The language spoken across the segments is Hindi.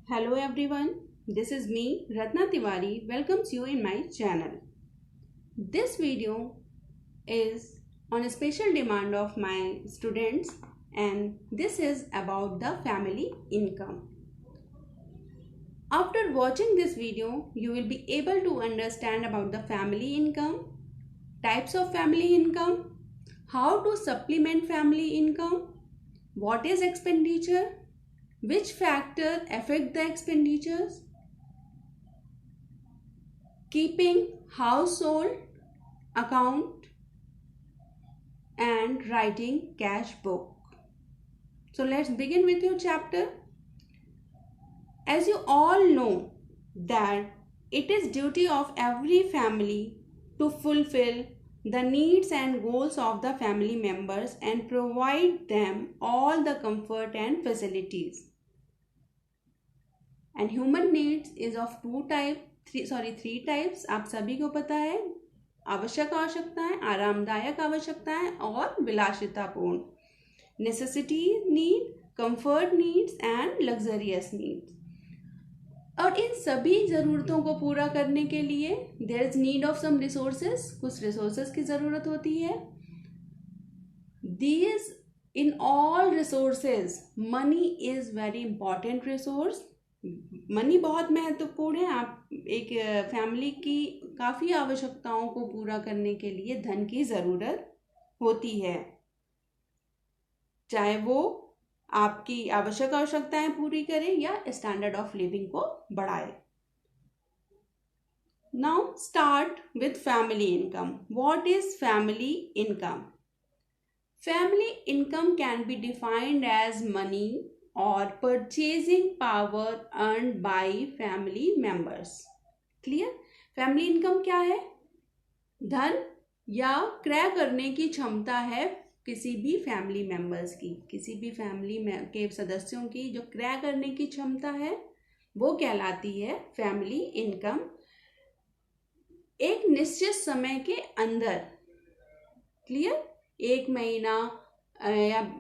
Hello everyone, this is me Ratna Tiwari welcomes you in my channel. This video is on a special demand of my students and this is about the family income. After watching this video, you will be able to understand about the family income, types of family income, how to supplement family income, what is expenditure, which factor affect the expenditures, keeping household account and writing cash book. So let's begin with your chapter. As you all know that it is duty of every family to fulfill the needs and goals of the family members and provide them all the comfort and facilities. And human needs is of three types. आप सभी को पता है, आवश्यक आवश्यकताएं, आरामदायक आवश्यकताएं और विलासितापूर्ण. Necessity need, comfort needs and luxurious needs. और इन सभी ज़रूरतों को पूरा करने के लिए there is need of some resources, कुछ रिसोर्सेज की ज़रूरत होती है. These in all resources money is very important resource. Money बहुत महत्वपूर्ण है. आप एक फैमिली की काफ़ी आवश्यकताओं को पूरा करने के लिए धन की ज़रूरत होती है, चाहे वो आपकी आवश्यक आवश्यकताएं पूरी करे या स्टैंडर्ड ऑफ लिविंग को बढ़ाए. Now start with family income. What is family income? Family income can be defined as money or purchasing power earned by family members. Clear? Family income क्या है? धन या क्रय करने की क्षमता है किसी भी फैमिली मेंबर्स की, किसी भी फैमिली के सदस्यों की जो क्रय करने की क्षमता है वो कहलाती है फैमिली इनकम. एक निश्चित समय के अंदर, क्लियर, एक महीना या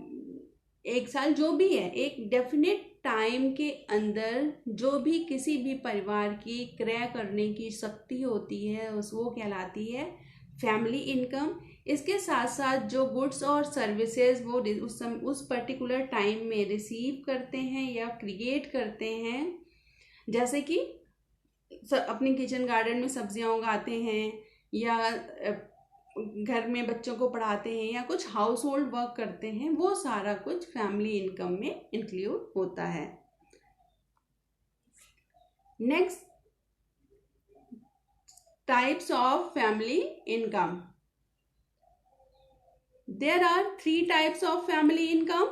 एक साल, जो भी है, एक डेफिनेट टाइम के अंदर जो भी किसी भी परिवार की क्रय करने की शक्ति होती है वो कहलाती है फैमिली इनकम. इसके साथ साथ जो गुड्स और सर्विसेज वो उस पर्टिकुलर टाइम में रिसीव करते हैं या क्रिएट करते हैं, जैसे कि अपने किचन गार्डन में सब्जियां उगाते हैं या घर में बच्चों को पढ़ाते हैं या कुछ हाउस होल्ड वर्क करते हैं, वो सारा कुछ फैमिली इनकम में इंक्लूड होता है. Next, types of family income. There are 3 types of family income: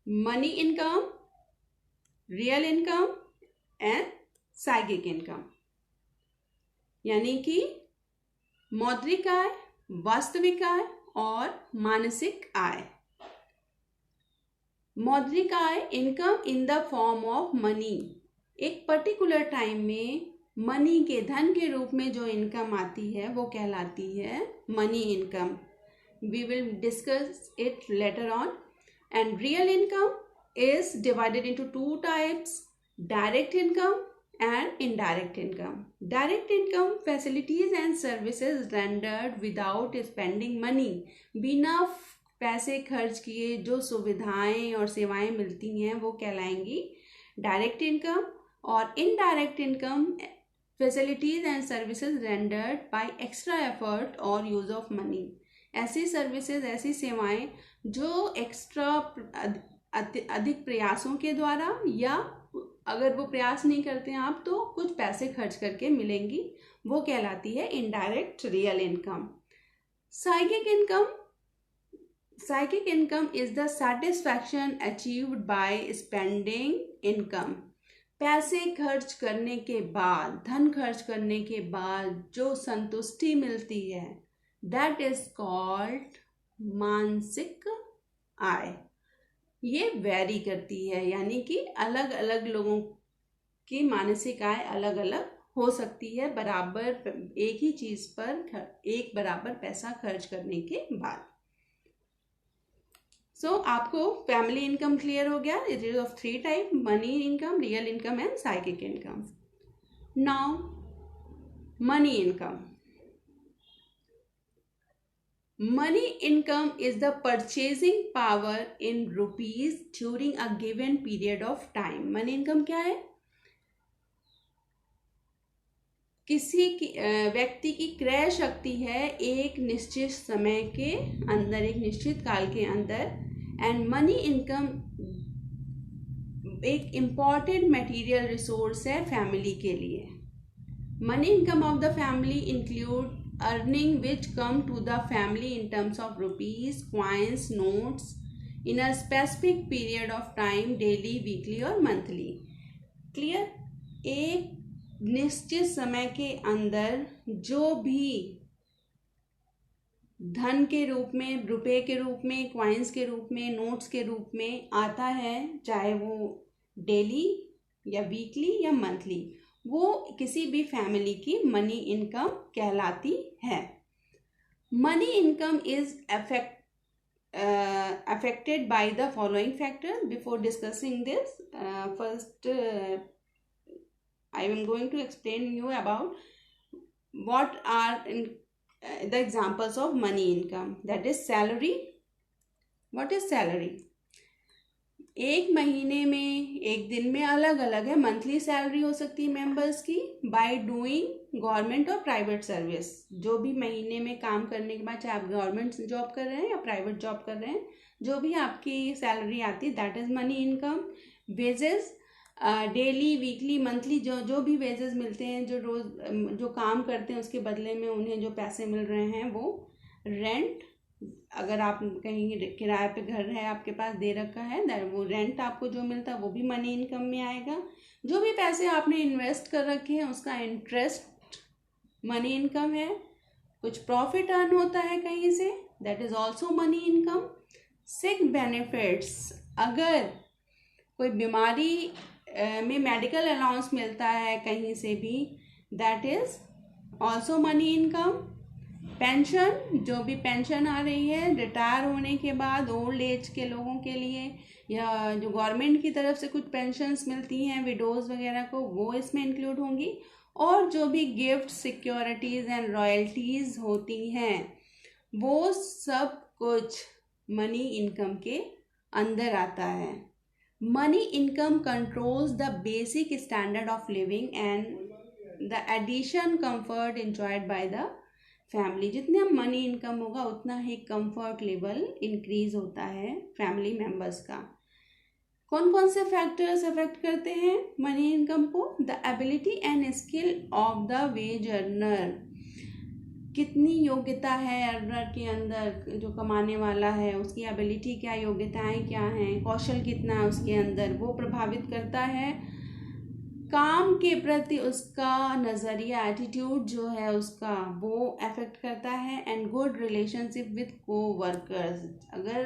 money income, real income and psychic income. यानी कि मौद्रिक आय, वास्तविक आय और मानसिक आय. मौद्रिक आय, income in the form of money. एक पर्टिकुलर टाइम में मनी के, धन के रूप में जो इनकम आती है वो कहलाती है money income. We will discuss it later on. And real income is divided into 2 types: direct income and indirect income. Direct income, facilities and services rendered without spending money. बिना पैसे खर्च किए जो सुविधाएं और सेवाएं मिलती हैं वो कहलाएंगी डायरेक्ट इनकम. और indirect income, facilities and services rendered by extra effort और यूज ऑफ मनी. ऐसी सर्विसेज, ऐसी सेवाएं जो एक्स्ट्रा अधिक प्रयासों के द्वारा या अगर वो प्रयास नहीं करते हैं आप तो कुछ पैसे खर्च करके मिलेंगी, वो कहलाती है indirect real income. Psychic income. Psychic income is the satisfaction achieved by spending income. पैसे खर्च करने के बाद, धन खर्च करने के बाद जो संतुष्टि मिलती है, दैट इज कॉल्ड मानसिक आय. ये वेरी करती है, यानी कि अलग अलग लोगों की मानसिक आय अलग अलग हो सकती है बराबर एक ही चीज़ पर एक बराबर पैसा खर्च करने के बाद. सो आपको फैमिली इनकम क्लियर हो गया. It is of 3 type: money income, real income and psychic income. Now money income. Money income is the purchasing power in rupees during a given period of time. Money income क्या है? किसी की व्यक्ति की क्रय शक्ति है एक निश्चित समय के अंदर, एक निश्चित काल के अंदर. एंड मनी इनकम एक इम्पॉर्टेंट मटेरियल रिसोर्स है फैमिली के लिए. Money income of the family include earning which come to the family in terms of rupees, coins, notes in a specific period of time, daily, weekly or monthly. Clear? एक निश्चित समय के अंदर जो भी धन के रूप में, रुपए के रूप में, क्वाइंस के रूप में, नोट्स के रूप में आता है, चाहे वो डेली या वीकली या मंथली, वो किसी भी फैमिली की मनी इनकम कहलाती है. Money income is affected by the following factors. Before discussing this, first I am going to explain you about what are the examples of money income. That is salary. What is salary? एक महीने में, एक दिन में अलग अलग है. मंथली सैलरी हो सकती है मेंबर्स की बाय डूइंग गवर्नमेंट और प्राइवेट सर्विस. जो भी महीने में काम करने के बाद, चाहे आप गवर्नमेंट जॉब कर रहे हैं या प्राइवेट जॉब कर रहे हैं, जो भी आपकी सैलरी आती है that is money income. Wages, daily, weekly, monthly, जो भी वेजेस मिलते हैं, जो रोज जो काम करते हैं उसके बदले में उन्हें जो पैसे मिल रहे हैं वो. रेंट, अगर आप कहीं किराए पे घर है आपके पास दे रखा है, वो रेंट आपको जो मिलता है वो भी मनी इनकम में आएगा. जो भी पैसे आपने इन्वेस्ट कर रखे हैं उसका इंटरेस्ट मनी इनकम है. कुछ प्रॉफिट अर्न होता है कहीं से, that is also money income. Sick benefits, अगर कोई बीमारी में मेडिकल अलाउंस मिलता है कहीं से भी, that is also money income. Pension, जो भी पेंशन आ रही है रिटायर होने के बाद ओल्ड एज के लोगों के लिए, या जो गवर्नमेंट की तरफ से कुछ पेंशन्स मिलती हैं विडोज वगैरह को, वो इसमें इंक्लूड होंगी. और जो भी गिफ्ट, सिक्योरिटीज़ एंड रॉयल्टीज़ होती हैं वो सब कुछ मनी इनकम के अंदर आता है. Money income controls the basic standard of living and the addition comfort enjoyed by the family. जितने मनी इनकम होगा उतना ही कंफर्ट लेवल इंक्रीज होता है फैमिली मेंबर्स का. कौन कौन से फैक्टर्स अफेक्ट करते हैं मनी इनकम को? The ability and skill of the ways earner. कितनी योग्यता है अर्नर के अंदर, जो कमाने वाला है उसकी एबिलिटी क्या, योग्यताएं क्या हैं, कौशल कितना है उसके अंदर, वो प्रभावित करता है. काम के प्रति उसका नज़रिया, एटीट्यूड जो है उसका, वो अफेक्ट करता है. एंड गुड रिलेशनशिप विद को वर्कर्स, अगर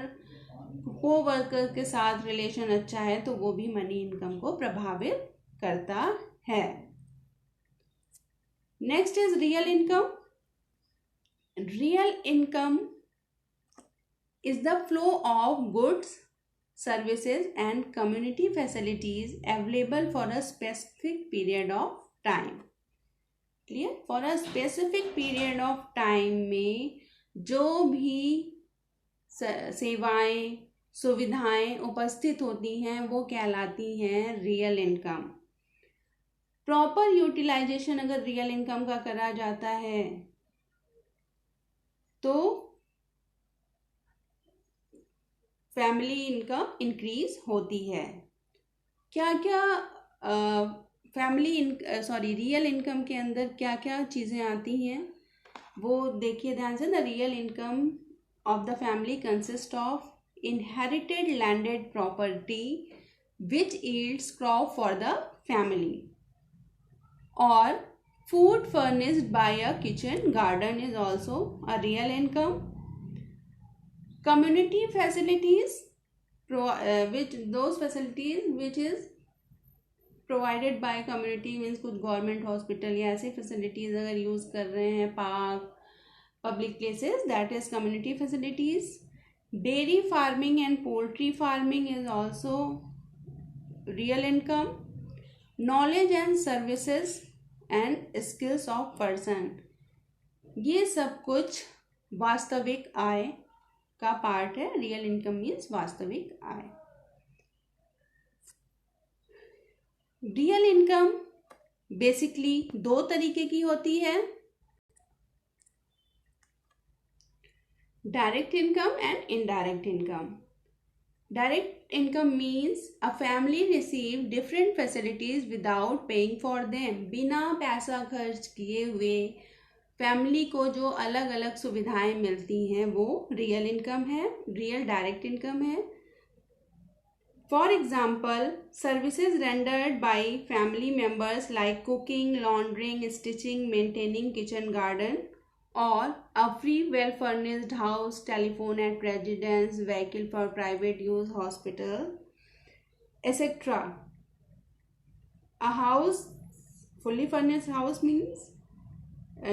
को वर्कर के साथ रिलेशन अच्छा है तो वो भी मनी इनकम को प्रभावित करता है. Next is real income. Real income is the flow of goods, services and community facilities available for a specific period of time. Clear? For a specific period of time में जो भी सेवाएं, सुविधाएं उपस्थित होती हैं वो कहलाती हैं रियल इनकम. प्रॉपर यूटिलाइजेशन अगर रियल इनकम का करा जाता है तो फैमिली इनकम इंक्रीज होती है. क्या क्या रियल इनकम के अंदर क्या क्या चीज़ें आती हैं वो देखिए ध्यान से. The real income of the family consist of inherited landed property which yields crop for the family, और food furnished by a kitchen garden is also a real income. Community facilities, which is provided by community, means कुछ गवर्नमेंट हॉस्पिटल या ऐसे फैसिलिटीज़ अगर यूज़ कर रहे हैं, park, public places, that is community facilities. Dairy farming and poultry farming is also real income. Knowledge and services and skills of person, ये सब कुछ वास्तविक आय का पार्ट है. रियल इनकम मीन्स वास्तविक आय. रियल इनकम बेसिकली दो तरीके की होती है, direct income and indirect income. Direct income means a family receive different facilities without paying for them. बिना पैसा खर्च किए हुए फैमिली को जो अलग अलग सुविधाएं मिलती हैं वो रियल इनकम है, रियल डायरेक्ट इनकम है. For example, services rendered by family members like cooking, laundering, stitching, maintaining kitchen garden, or a free well furnished house, telephone at residence, vehicle for private use, hospital, etc. A house, fully furnished house means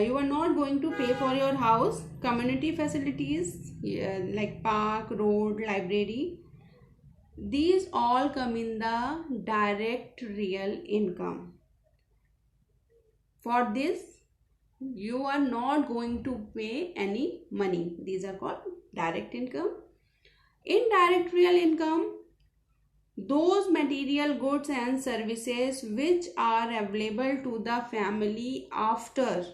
you are not going to pay for your house. Community facilities like park, road, library, these all come in the direct real income. For this you are not going to pay any money. These are called direct income. Indirect real income, those material goods and services which are available to the family after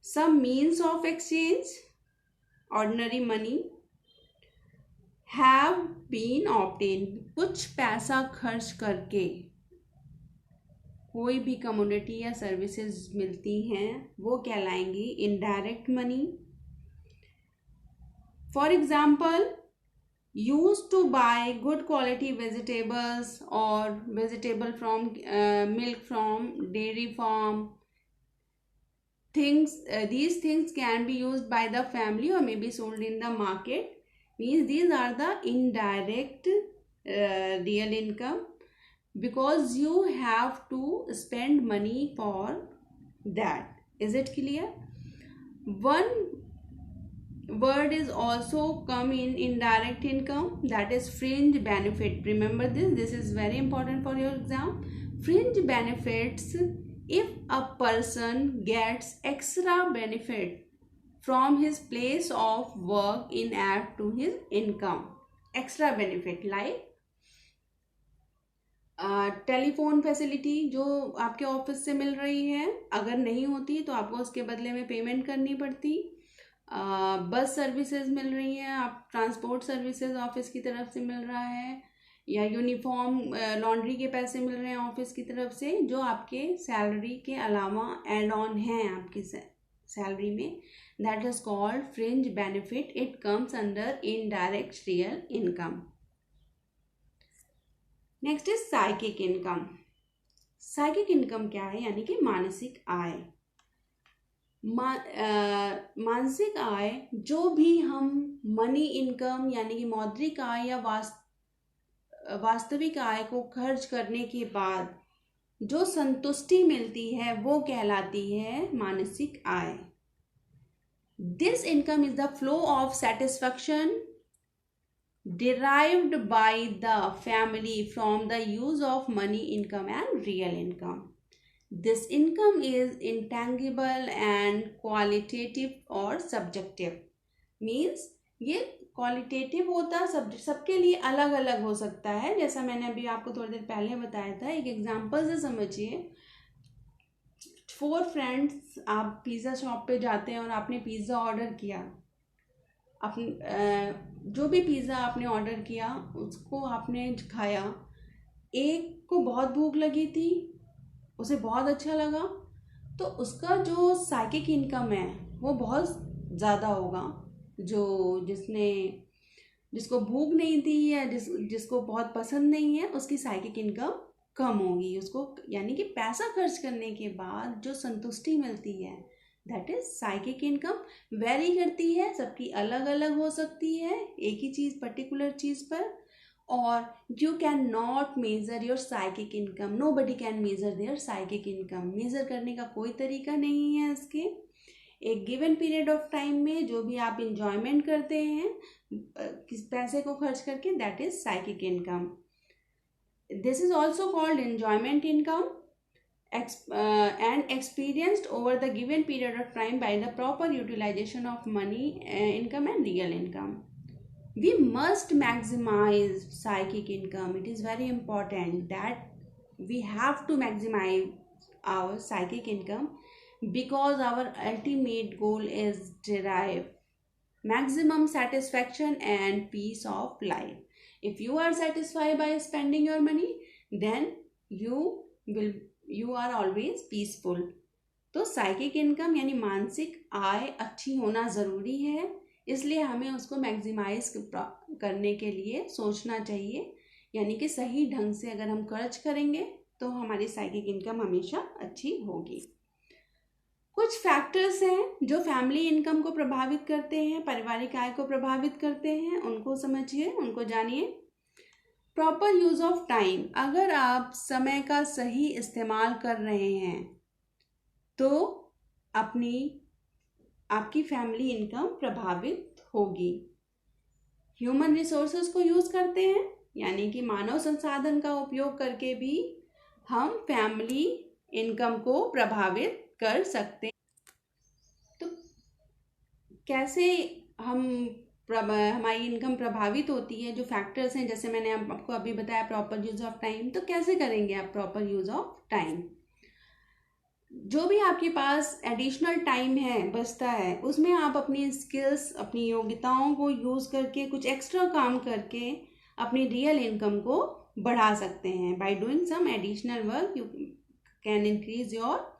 some means of exchange, ordinary money, have been obtained. कुछ पैसा खर्च करके कोई भी कमोडिटी या सर्विसेज मिलती हैं वो कहलाएंगी indirect money. For example, use to buy good quality vegetables और vegetable from milk from dairy farm. These things can be used by the family or may be sold in the market. Means these are the indirect real income, because you have to spend money for that. Is it clear? One word is also come in indirect income, that is fringe benefit. Remember this is very important for your exam. Fringe benefits, if a person gets extra benefit from his place of work in add to his income. Extra benefit like telephone facility जो आपके ऑफिस से मिल रही है, अगर नहीं होती तो आपको उसके बदले में पेमेंट करनी पड़ती. बस सर्विसेज मिल रही हैं, आप ट्रांसपोर्ट सर्विसेज ऑफिस की तरफ से मिल रहा है, या यूनिफॉर्म लॉन्ड्री के पैसे मिल रहे हैं ऑफिस की तरफ से जो आपके सैलरी के अलावा एड ऑन हैं आपकी सैलरी में. That is called fringe benefit. It comes under indirect real income. Next is psychic income. Psychic income क्या है? यानी कि मानसिक आय. मानसिक आय जो भी हम मनी इनकम यानी कि मौद्रिक आय या वास्तविक आय को खर्च करने के बाद जो संतुष्टि मिलती है वो कहलाती है मानसिक आय. This income is the flow of satisfaction derived by the family from the use of money income and real income. This income is intangible and qualitative or subjective. Means ये क्वालिटेटिव होता सबके लिए अलग अलग हो सकता है. जैसा मैंने अभी आपको थोड़ी देर पहले बताया था, एक एग्जांपल से समझिए. 4 फ्रेंड्स, आप पिज़्ज़ा शॉप पे जाते हैं और आपने पिज़्ज़ा ऑर्डर किया. जो भी पिज़्ज़ा आपने ऑर्डर किया उसको आपने खाया. एक को बहुत भूख लगी थी, उसे बहुत अच्छा लगा, तो उसका जो साइकिक इनकम है वो बहुत ज़्यादा होगा. जिसको भूख नहीं थी या जिसको बहुत पसंद नहीं है उसकी साइकिक इनकम कम होगी. उसको यानी कि पैसा खर्च करने के बाद जो संतुष्टि मिलती है that is psychic income. Very करती है, सबकी अलग अलग हो सकती है एक ही चीज़ पर्टिकुलर चीज़ पर. और you can not measure your psychic income. Nobody can measure their psychic income. Measure करने का कोई तरीका नहीं है इसके. एक गिवन पीरियड ऑफ टाइम में जो भी आप इंजॉयमेंट करते हैं किस पैसे को खर्च करके, that is psychic income. This is also called enjoyment income and experienced over the given period of time by the proper utilization of money, income and real income. We must maximize psychic income. It is very important that we have to maximize our psychic income because our ultimate goal is derive maximum satisfaction and peace of life. If you are satisfied by spending your money, then you are always peaceful. तो साइकिक इनकम यानी मानसिक आय अच्छी होना ज़रूरी है, इसलिए हमें उसको मैक्सिमाइज करने के लिए सोचना चाहिए. यानी कि सही ढंग से अगर हम खर्च करेंगे तो हमारी साइकिक इनकम हमेशा अच्छी होगी. कुछ फैक्टर्स हैं जो फैमिली इनकम को प्रभावित करते हैं, पारिवारिक आय को प्रभावित करते हैं. उनको समझिए, उनको जानिए. Proper use of time. अगर आप समय का सही इस्तेमाल कर रहे हैं तो आपकी फैमिली इनकम प्रभावित होगी. ह्यूमन रिसोर्सेज को यूज करते हैं, यानी कि मानव संसाधन का उपयोग करके भी हम फैमिली इनकम को प्रभावित कर सकते हैं. तो कैसे हमारी इनकम प्रभावित होती है, जो फैक्टर्स हैं, जैसे मैंने आपको अभी बताया प्रॉपर यूज ऑफ टाइम. तो कैसे करेंगे आप प्रॉपर यूज ऑफ टाइम? जो भी आपके पास एडिशनल टाइम है बचता है, उसमें आप अपनी स्किल्स, अपनी योग्यताओं को यूज करके कुछ एक्स्ट्रा काम करके अपनी रियल इनकम को बढ़ा सकते हैं. By doing some additional work you can increase your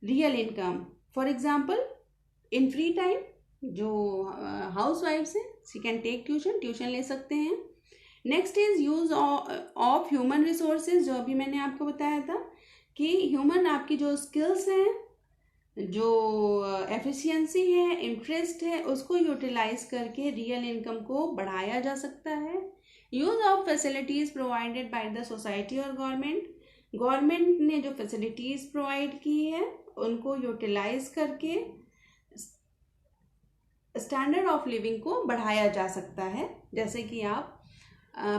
real income. For example, in free time जो हाउस वाइफ्स हैं, शी कैन टेक ट्यूशन ले सकते हैं. Next is use of human resources, जो अभी मैंने आपको बताया था कि ह्यूमन आपकी जो स्किल्स हैं, जो एफिशिएंसी है, इंटरेस्ट है, उसको यूटिलाइज करके रियल इनकम को बढ़ाया जा सकता है. Use of facilities provided by the society और गवर्नमेंट ने जो फैसिलिटीज प्रोवाइड की है उनको यूटिलाइज करके स्टैंडर्ड ऑफ लिविंग को बढ़ाया जा सकता है. जैसे कि आप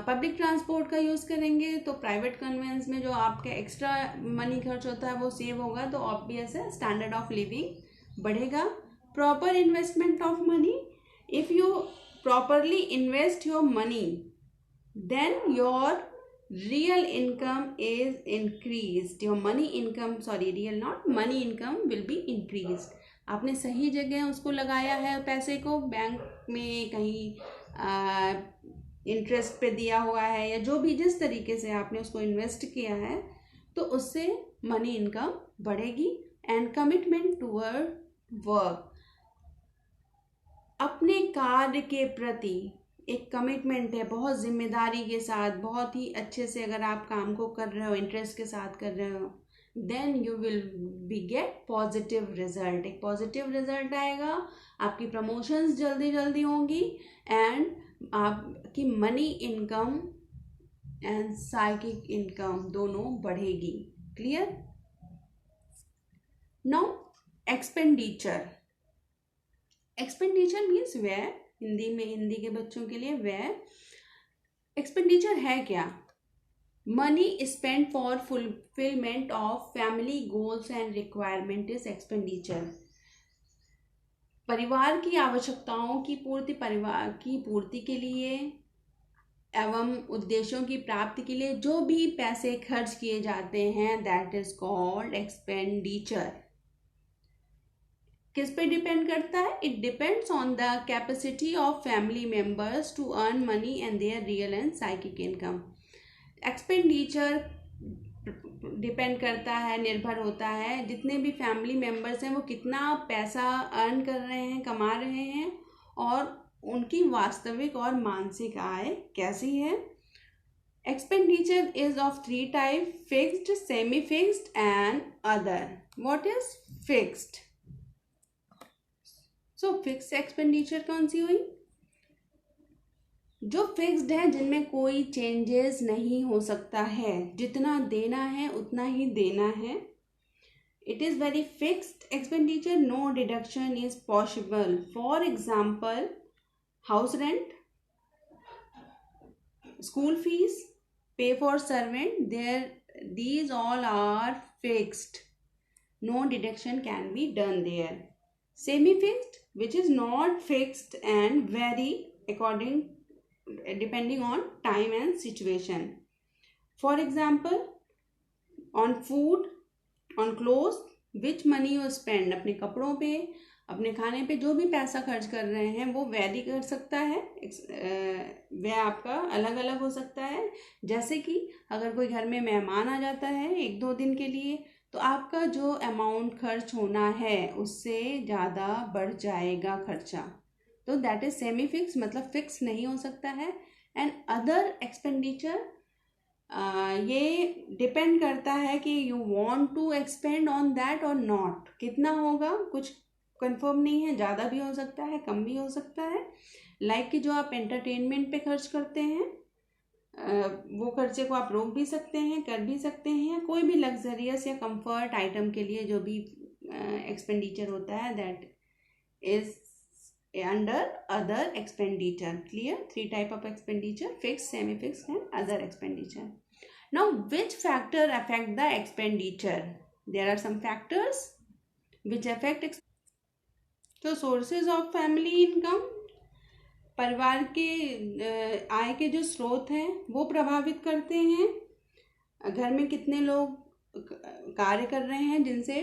पब्लिक ट्रांसपोर्ट का यूज़ करेंगे तो प्राइवेट कन्वेंस में जो आपका एक्स्ट्रा मनी खर्च होता है वो सेव होगा, तो ऑब्वियस है स्टैंडर्ड ऑफ लिविंग बढ़ेगा. Proper investment of money. If you properly invest your money then your real income is increased. Your money income, sorry, real not money income will be increased. आपने सही जगह उसको लगाया है पैसे को, बैंक में कहीं इंटरेस्ट पे दिया हुआ है, या जो भी जिस तरीके से आपने उसको इन्वेस्ट किया है, तो उससे मनी इनकम बढ़ेगी. And commitment toward work. अपने कार्य के प्रति एक कमिटमेंट है, बहुत जिम्मेदारी के साथ, बहुत ही अच्छे से अगर आप काम को कर रहे हो, इंटरेस्ट के साथ कर रहे हो, then you will be get positive result. एक पॉजिटिव रिजल्ट आएगा, आपकी प्रमोशंस जल्दी होंगी एंड आपकी money income and psychic income दोनों बढ़ेगी. Clear? Now expenditure. Expenditure means व्यय. हिंदी के बच्चों के लिए व्यय. एक्सपेंडिचर है क्या? Money spend for fulfilment of family goals and requirement is expenditure. परिवार की आवश्यकताओं की पूर्ति, परिवार की पूर्ति के लिए एवं उद्देश्यों की प्राप्ति के लिए जो भी पैसे खर्च किए जाते हैं, दैट इज कॉल्ड एक्सपेंडिचर. किस पे डिपेंड करता है? It depends on the capacity of family members to earn money and their real and psychic income. Expenditure depend करता है, निर्भर होता है जितने भी फैमिली मेंबर्स हैं वो कितना पैसा अर्न कर रहे हैं, कमा रहे हैं, और उनकी वास्तविक और मानसिक आय कैसी है. Expenditure is of 3 type: fixed, semi fixed and other. What is fixed? So fixed expenditure कौन सी हुई? जो फिक्स्ड है, जिनमें कोई चेंजेस नहीं हो सकता है, जितना देना है उतना ही देना है. it is very fixed expenditure, no deduction is possible. For example, house rent, school fees, pay for servant, these all are fixed, no deduction can be done there. Semi-fixed, which is not fixed and vary depending on time and situation. For example, on food, on clothes, which money you spend, अपने कपड़ों पे, अपने खाने पे जो भी पैसा खर्च कर रहे हैं वो वैरी कर सकता है, वह आपका अलग अलग हो सकता है। जैसे कि अगर कोई घर में मेहमान आ जाता है 1-2 दिन के लिए, तो आपका जो अमाउंट खर्च होना है उससे ज़्यादा बढ़ जाएगा खर्चा, तो दैट इज सेमी फिक्स, मतलब फिक्स नहीं हो सकता है। एंड अदर एक्सपेंडिचर, ये डिपेंड करता है कि you want to expend on that और नॉट, कितना होगा कुछ कंफर्म नहीं है, ज़्यादा भी हो सकता है, कम भी हो सकता है। लाइक कि जो आप एंटरटेनमेंट पे खर्च करते हैं, वो खर्चे को आप रोक भी सकते हैं, कर भी सकते हैं। कोई भी लग्जरियस या कंफर्ट आइटम के लिए जो भी एक्सपेंडिचर होता है, that is under other expenditure. Clear? 3 type of expenditure: fix, semi fix and other expenditure. Now which factor affect the expenditure? There are some factors which affect. तो सोर्सेज ऑफ फैमिली इनकम, परिवार के आय के जो स्रोत हैं वो प्रभावित करते हैं। घर में कितने लोग कार्य कर रहे हैं जिनसे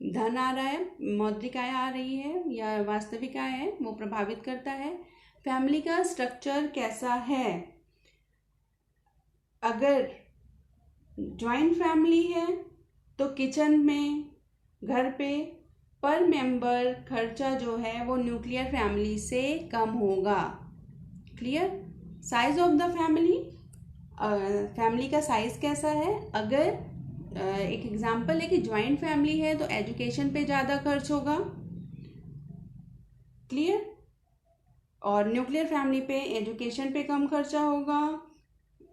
धन आ रहा है, मौद्रिक आय आ रही है या वास्तविक आय है, वो प्रभावित करता है। फैमिली का स्ट्रक्चर कैसा है, अगर जॉइंट फैमिली है तो किचन में, घर पे पर मेंबर खर्चा जो है वो न्यूक्लियर फैमिली से कम होगा। Clear? Size of the family, family का साइज कैसा है। अगर एक एग्जांपल है कि जॉइंट फैमिली है तो एजुकेशन पे ज़्यादा खर्च होगा। क्लियर? और न्यूक्लियर फैमिली पे एजुकेशन पे कम खर्चा होगा।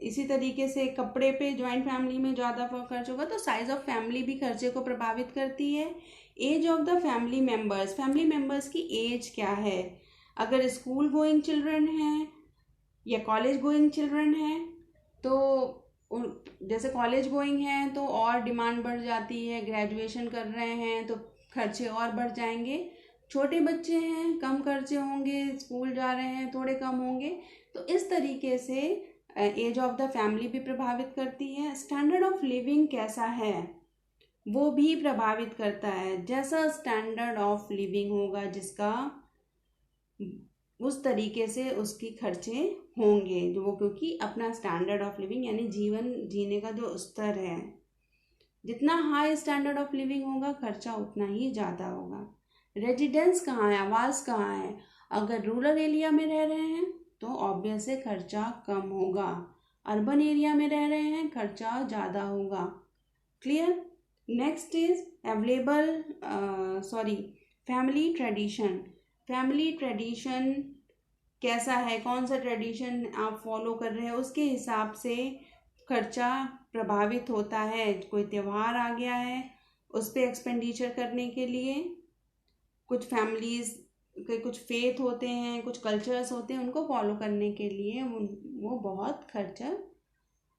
इसी तरीके से कपड़े पे जॉइंट फैमिली में ज़्यादा खर्च होगा। तो साइज ऑफ फैमिली भी खर्चे को प्रभावित करती है। Age of the family members, family members की एज क्या है। अगर स्कूल गोइंग चिल्ड्रन हैं या कॉलेज गोइंग चिल्ड्रन हैं, तो जैसे कॉलेज गोइंग हैं तो और डिमांड बढ़ जाती है, ग्रेजुएशन कर रहे हैं तो खर्चे और बढ़ जाएंगे। छोटे बच्चे हैं, कम खर्चे होंगे, स्कूल जा रहे हैं, थोड़े कम होंगे। तो इस तरीके से एज ऑफ द फैमिली भी प्रभावित करती है। स्टैंडर्ड ऑफ लिविंग कैसा है वो भी प्रभावित करता है। जैसा स्टैंडर्ड ऑफ लिविंग होगा जिसका, उस तरीके से उसकी खर्चे होंगे, जो वो, क्योंकि अपना स्टैंडर्ड ऑफ लिविंग यानी जीवन जीने का जो स्तर है, जितना हाई स्टैंडर्ड ऑफ लिविंग होगा खर्चा उतना ही ज़्यादा होगा। रेजिडेंस कहाँ है, आवास कहाँ है। अगर रूरल एरिया में रह रहे हैं तो ऑब्वियस है खर्चा कम होगा। अर्बन एरिया में रह रहे हैं खर्चा ज़्यादा होगा। Clear? Next is family tradition. Family tradition कैसा है, कौन सा ट्रेडिशन आप फॉलो कर रहे हैं, उसके हिसाब से खर्चा प्रभावित होता है। कोई त्यौहार आ गया है, उस पर एक्सपेंडिचर करने के लिए, कुछ फैमिलीज के कुछ फेथ होते हैं, कुछ कल्चर्स होते हैं, उनको फॉलो करने के लिए वो बहुत खर्चा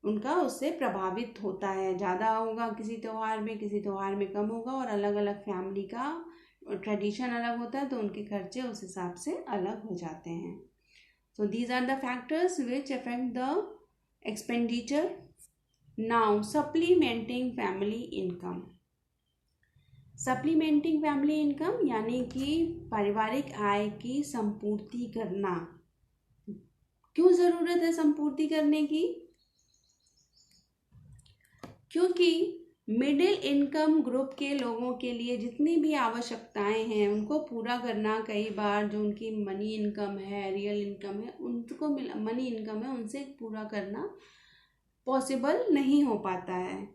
उनका उससे प्रभावित होता है। ज़्यादा होगा किसी त्यौहार में, किसी त्यौहार में कम होगा। और अलग अलग फैमिली का ट्रेडिशन अलग होता है तो उनके खर्चे उस हिसाब से अलग हो जाते हैं। So these are the factors which affect the expenditure. Now supplementing family income. Supplementing family income यानी कि पारिवारिक आय की संपूर्ति करना। क्यों ज़रूरत है संपूर्ति करने की? क्योंकि मिडिल इनकम ग्रुप के लोगों के लिए जितनी भी आवश्यकताएं हैं उनको पूरा करना, कई बार जो उनकी मनी इनकम है, रियल इनकम है, उनको मनी इनकम है, उनसे पूरा करना पॉसिबल नहीं हो पाता है।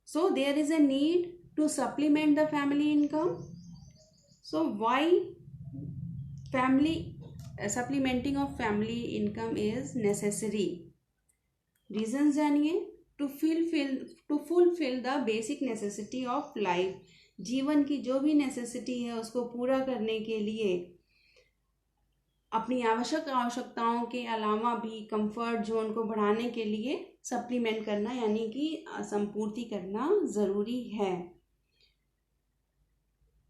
So there is a need to supplement the family income. So why supplementing of family income is necessary? Reasons जानिए। To fulfill the basic necessity of life. जीवन की जो भी नेसेसिटी है उसको पूरा करने के लिए अपनी आवश्यकताओं के अलावा भी कंफर्ट जोन को बढ़ाने के लिए सप्लीमेंट करना यानी कि संपूर्ति करना ज़रूरी है।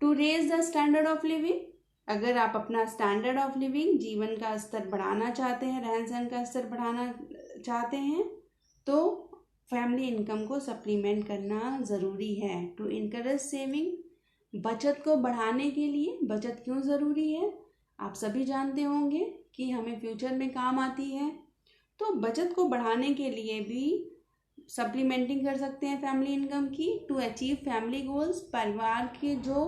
To raise the standard of living, अगर आप अपना स्टैंडर्ड ऑफ लिविंग, जीवन का स्तर बढ़ाना चाहते हैं, रहन सहन का स्तर बढ़ाना चाहते हैं, तो फैमिली इनकम को सप्लीमेंट करना ज़रूरी है। टू इनकरेज सेविंग, बचत को बढ़ाने के लिए, बचत क्यों ज़रूरी है आप सभी जानते होंगे कि हमें फ्यूचर में काम आती है। तो बचत को बढ़ाने के लिए भी सप्लीमेंटिंग कर सकते हैं फैमिली इनकम की। टू अचीव फैमिली गोल्स, परिवार के जो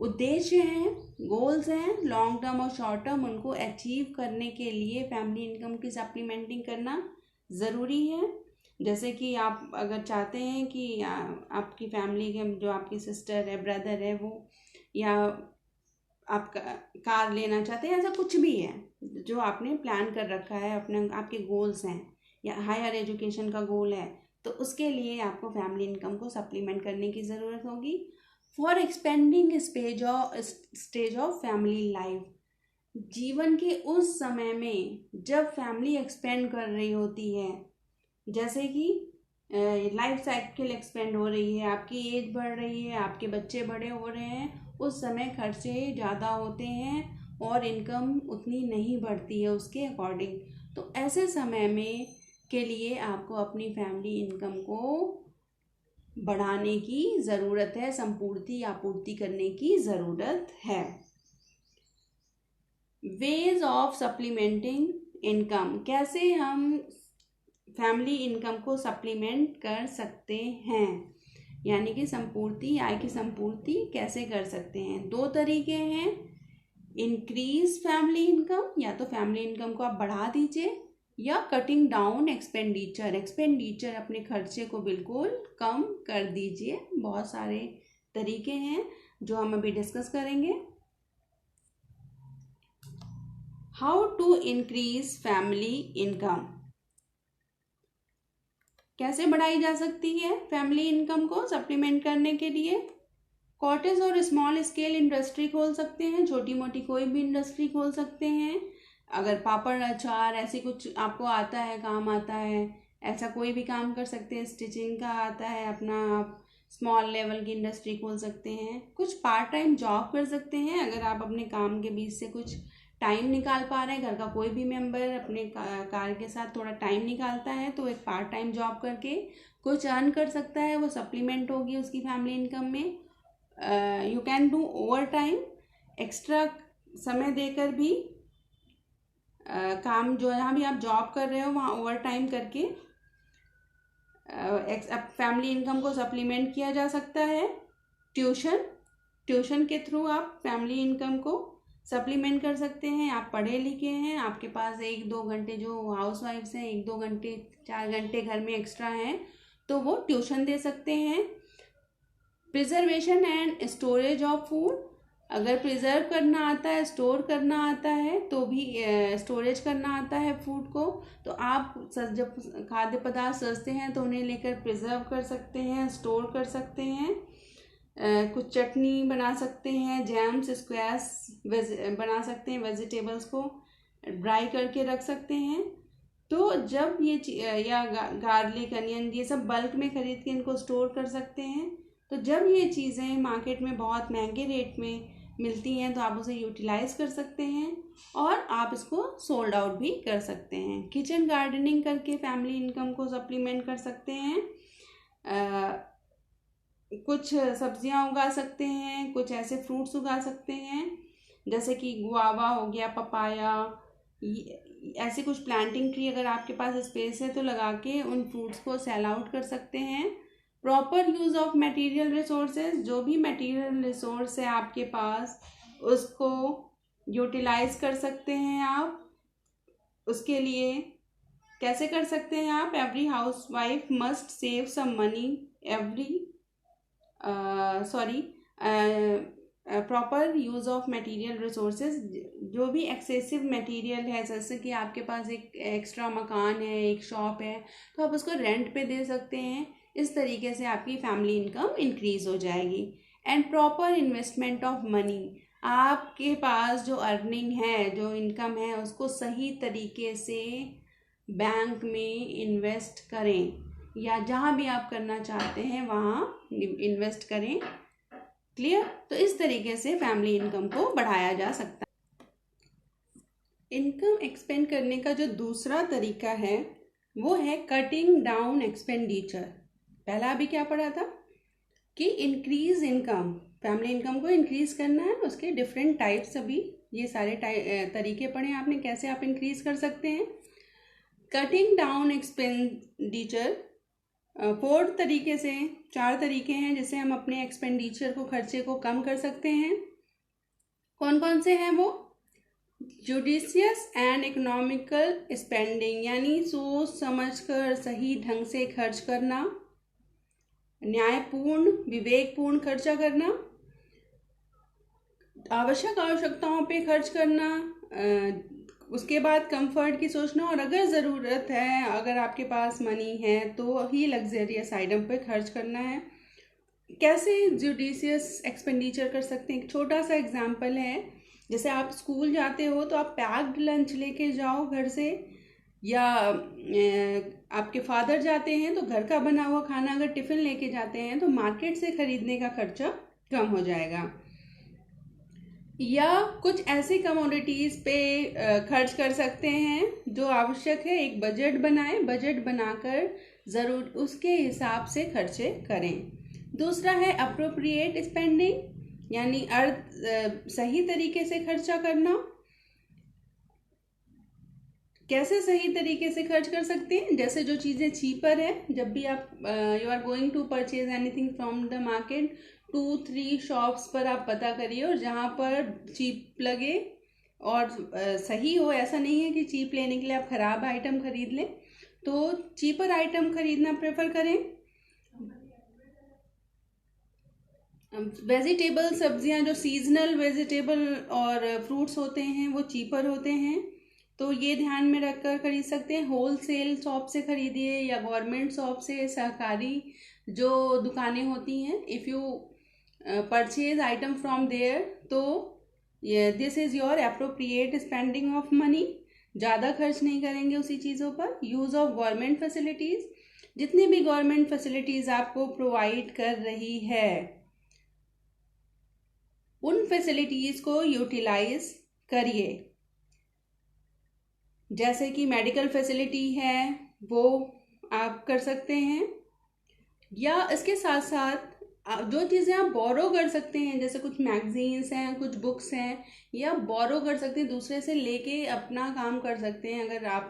उद्देश्य हैं, गोल्स हैं लॉन्ग टर्म और शॉर्ट टर्म, उनको अचीव करने के लिए फैमिली इनकम की सप्लीमेंटिंग करना ज़रूरी है। जैसे कि आप अगर चाहते हैं कि आपकी फैमिली के जो आपकी सिस्टर है, ब्रदर है, वो या आप कार लेना चाहते हैं, ऐसा कुछ भी है जो आपने प्लान कर रखा है, अपने आपके गोल्स हैं, या हायर एजुकेशन का गोल है, तो उसके लिए आपको फैमिली इनकम को सप्लीमेंट करने की ज़रूरत होगी। For expanding stage of family life, जीवन के उस समय में जब फैमिली एक्सपेंड कर रही होती है, जैसे कि लाइफ साइकिल एक्सपेंड हो रही है, आपकी एज बढ़ रही है, आपके बच्चे बड़े हो रहे हैं, उस समय खर्चे ज़्यादा होते हैं और इनकम उतनी नहीं बढ़ती है उसके अकॉर्डिंग। तो ऐसे समय में के लिए आपको अपनी फैमिली इनकम को बढ़ाने की ज़रूरत है, संपूर्ति आपूर्ति करने की ज़रूरत है। वेज ऑफ सप्लीमेंटिंग इनकम, कैसे हम फैमिली इनकम को सप्लीमेंट कर सकते हैं, यानी कि संपूर्ति, आय की संपूर्ति कैसे कर सकते हैं। दो तरीके हैं, इंक्रीज फैमिली इनकम, या तो फैमिली इनकम को आप बढ़ा दीजिए, या कटिंग डाउन एक्सपेंडिचर अपने खर्चे को बिल्कुल कम कर दीजिए। बहुत सारे तरीके हैं जो हम अभी डिस्कस करेंगे। How to increase family income, कैसे बढ़ाई जा सकती है फैमिली इनकम को सप्लीमेंट करने के लिए। कॉटेज और स्मॉल स्केल इंडस्ट्री खोल सकते हैं, छोटी मोटी कोई भी इंडस्ट्री खोल सकते हैं। अगर पापड़ अचार ऐसी कुछ आपको आता है, काम आता है, ऐसा कोई भी काम कर सकते हैं। स्टिचिंग का आता है, अपना आप स्मॉल लेवल की इंडस्ट्री खोल सकते हैं। कुछ पार्ट टाइम जॉब कर सकते हैं, अगर आप अपने काम के बीच से कुछ टाइम निकाल पा रहे हैं, घर का कोई भी मेंबर अपने कार के साथ थोड़ा टाइम निकालता है, तो एक पार्ट टाइम जॉब करके कुछ अर्न कर सकता है, वो सप्लीमेंट होगी उसकी फैमिली इनकम में। You can do over time, extra समय देकर भी काम जो जहाँ भी आप जॉब कर रहे हो वहाँ ओवर टाइम करके फैमिली इनकम को सप्लीमेंट किया जा सकता है। ट्यूशन के थ्रू आप फैमिली इनकम को सप्लीमेंट कर सकते हैं। आप पढ़े लिखे हैं, आपके पास 1-2 घंटे, जो हाउस वाइफ्स हैं 1-2 घंटे 4 घंटे घर में एक्स्ट्रा हैं, तो वो ट्यूशन दे सकते हैं। Preservation and storage of food, अगर प्रिजर्व करना आता है, स्टोर करना आता है, तो भी स्टोरेज करना आता है फूड को, तो आप जब खाद्य पदार्थ सस्ते हैं तो उन्हें लेकर प्रिजर्व कर सकते हैं, स्टोर कर सकते हैं। कुछ चटनी बना सकते हैं, जैम्स, स्क्वैश बना सकते हैं, वेजिटेबल्स को ड्राई करके रख सकते हैं। तो जब ये या गार्लिक, अनियन, ये सब बल्क में खरीद के इनको स्टोर कर सकते हैं। तो जब ये चीज़ें मार्केट में बहुत महंगे रेट में मिलती हैं तो आप उसे यूटिलाइज कर सकते हैं और आप इसको सोल्ड आउट भी कर सकते हैं। किचन गार्डनिंग करके फैमिली इनकम को सप्लीमेंट कर सकते हैं। कुछ सब्जियां उगा सकते हैं, कुछ ऐसे फ्रूट्स उगा सकते हैं जैसे कि गुआवा हो गया, पपाया, ऐसे कुछ प्लांटिंग ट्री अगर आपके पास स्पेस है तो लगा के उन फ्रूट्स को सेल आउट कर सकते हैं। Proper use of material resources, जो भी मटेरियल रिसोर्स है आपके पास उसको यूटिलाइज कर सकते हैं आप। उसके लिए कैसे कर सकते हैं आप, every housewife must save some money proper use of material resources, जो भी एक्सेसिव मटेरियल है, जैसे कि आपके पास एक एक्स्ट्रा मकान है, एक शॉप है, तो आप उसको रेंट पे दे सकते हैं। इस तरीके से आपकी फैमिली इनकम इंक्रीज़ हो जाएगी। And proper investment of money, आपके पास जो अर्निंग है, जो इनकम है, उसको सही तरीके से बैंक में इन्वेस्ट करें या जहाँ भी आप करना चाहते हैं वहाँ इन्वेस्ट करें। क्लियर? तो इस तरीके से फैमिली इनकम को बढ़ाया जा सकता है। इनकम एक्सपेंड करने का जो दूसरा तरीका है वो है कटिंग डाउन एक्सपेंडिचर। पहला अभी क्या पढ़ा था कि इंक्रीज इनकम, फैमिली इनकम को इंक्रीज करना है, उसके डिफरेंट टाइप्स, अभी ये सारे तरीके पढ़े आपने कैसे आप इंक्रीज कर सकते हैं। कटिंग डाउन एक्सपेंडिचर 4 तरीके से, 4 तरीके हैं जिससे हम अपने एक्सपेंडिचर को, खर्चे को कम कर सकते हैं। कौन कौन से हैं वो? जुडिशियस एंड इकोनॉमिकल स्पेंडिंग, यानी सोच समझकर सही ढंग से खर्च करना, न्यायपूर्ण विवेकपूर्ण खर्चा करना, आवश्यकताओं पे खर्च करना, उसके बाद कंफर्ट की सोचना, और अगर ज़रूरत है, अगर आपके पास मनी है तो ही लग्जरियस आइटम पे खर्च करना है। कैसे जुडिशियस एक्सपेंडिचर कर सकते हैं? एक छोटा सा एग्जांपल है, जैसे आप स्कूल जाते हो तो आप पैक्ड लंच लेके जाओ घर से, या आपके फादर जाते हैं तो घर का बना हुआ खाना अगर टिफ़िन लेके जाते हैं तो मार्केट से ख़रीदने का खर्चा कम हो जाएगा। या कुछ ऐसी कमोडिटीज़ पे खर्च कर सकते हैं जो आवश्यक है। एक बजट बनाएं, बजट बनाकर ज़रूर उसके हिसाब से खर्चे करें। दूसरा है अप्रोप्रिएट स्पेंडिंग, यानी सही तरीके से खर्चा करना। कैसे सही तरीके से खर्च कर सकते हैं? जैसे जो चीज़ें चीपर है, जब भी आप you are going to purchase anything from the market, 2-3 shops पर आप पता करिए और जहाँ पर चीप लगे और सही हो। ऐसा नहीं है कि चीप लेने के लिए आप ख़राब आइटम खरीद लें, तो चीपर आइटम खरीदना प्रेफर करें। वेजिटेबल, सब्जियां, जो सीजनल वेजिटेबल और फ्रूट्स होते हैं वो चीपर होते हैं, तो ये ध्यान में रखकर खरीद सकते हैं। होलसेल शॉप से खरीदिए या गवर्नमेंट शॉप से, सहकारी जो दुकानें होती हैं, if you purchase item from there, तो this is your appropriate spending of money. ज़्यादा खर्च नहीं करेंगे उसी चीज़ों पर। यूज़ ऑफ गवर्नमेंट फैसिलिटीज़, जितनी भी गवर्नमेंट फैसिलिटीज़ आपको प्रोवाइड कर रही है उन फैसिलिटीज़ को यूटिलाइज करिए। जैसे कि मेडिकल फैसिलिटी है वो आप कर सकते हैं, या इसके साथ साथ जो चीज़ें आप बोरो कर सकते हैं, जैसे कुछ मैगजीन्स हैं, कुछ बुक्स हैं, या बोरो कर सकते हैं, दूसरे से लेके अपना काम कर सकते हैं। अगर आप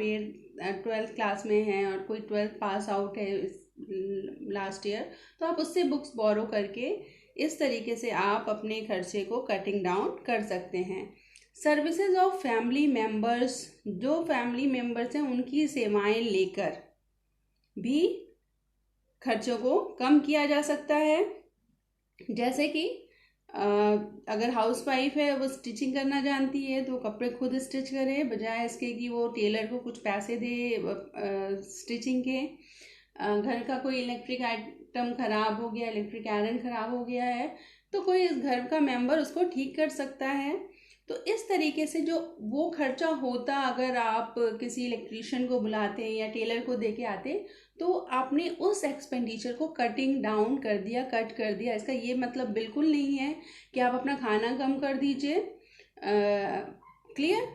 12th क्लास में हैं और कोई 12th पास आउट है लास्ट ईयर, तो आप उससे बुक्स बोरो करके इस तरीके से आप अपने खर्चे को कटिंग डाउन कर सकते हैं। सर्विसेज ऑफ फैमिली मेम्बर्स, जो फैमिली मेम्बर्स हैं उनकी सेवाएं लेकर भी खर्चों को कम किया जा सकता है। जैसे कि अगर हाउस वाइफ है, वो स्टिचिंग करना जानती है, तो कपड़े खुद स्टिच करे, बजाय इसके कि वो टेलर को कुछ पैसे दे स्टिचिंग के। घर का कोई इलेक्ट्रिक आइटम ख़राब हो गया, इलेक्ट्रिक आयरन ख़राब हो गया है, तो कोई इस घर का मेंबर उसको ठीक कर सकता है। तो इस तरीके से जो वो खर्चा होता, अगर आप किसी इलेक्ट्रीशियन को बुलाते हैं या टेलर को दे के आते, तो आपने उस एक्सपेंडिचर को कटिंग डाउन कर दिया, कट कर दिया। इसका ये मतलब बिल्कुल नहीं है कि आप अपना खाना कम कर दीजिए। क्लियर?